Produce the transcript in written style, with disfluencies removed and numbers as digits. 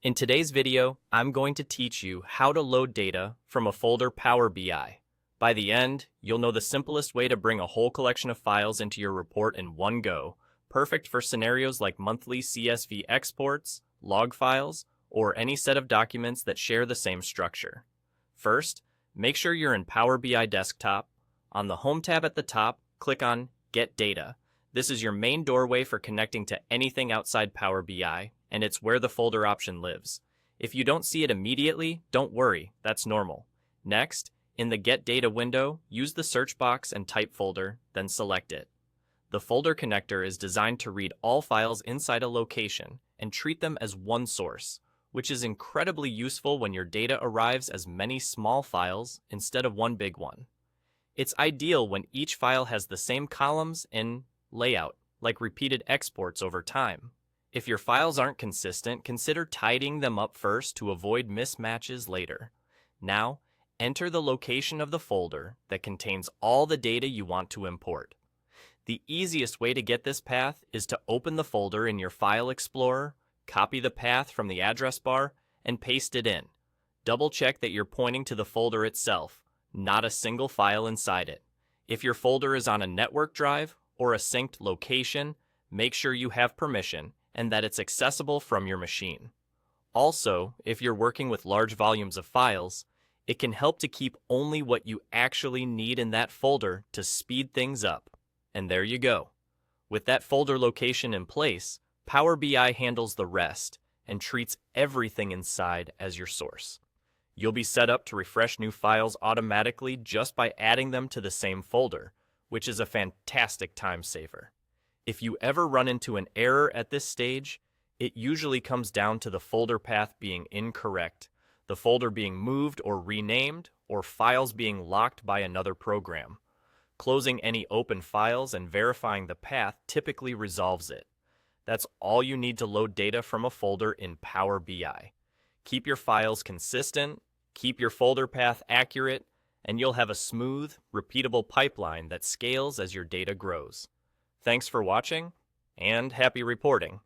In today's video, I'm going to teach you how to load data from a folder Power BI. By the end, you'll know the simplest way to bring a whole collection of files into your report in one go, perfect for scenarios like monthly CSV exports, log files, or any set of documents that share the same structure. First, make sure you're in Power BI Desktop. On the Home tab at the top, click on Get Data. This is your main doorway for connecting to anything outside Power BI, and it's where the folder option lives. If you don't see it immediately, don't worry, that's normal. Next, in the Get Data window, use the search box and type folder, then select it. The folder connector is designed to read all files inside a location and treat them as one source, which is incredibly useful when your data arrives as many small files instead of one big one. It's ideal when each file has the same columns and layout, like repeated exports over time. If your files aren't consistent, consider tidying them up first to avoid mismatches later. Now, enter the location of the folder that contains all the data you want to import. The easiest way to get this path is to open the folder in your File Explorer, copy the path from the address bar, and paste it in. Double-check that you're pointing to the folder itself, not a single file inside it. If your folder is on a network drive or a synced location, make sure you have permission and that it's accessible from your machine. Also, if you're working with large volumes of files, it can help to keep only what you actually need in that folder to speed things up. And there you go. With that folder location in place, Power BI handles the rest and treats everything inside as your source. You'll be set up to refresh new files automatically just by adding them to the same folder, which is a fantastic time saver. If you ever run into an error at this stage, it usually comes down to the folder path being incorrect, the folder being moved or renamed, or files being locked by another program. Closing any open files and verifying the path typically resolves it. That's all you need to load data from a folder in Power BI. Keep your files consistent, keep your folder path accurate, and you'll have a smooth, repeatable pipeline that scales as your data grows. Thanks for watching, and happy reporting.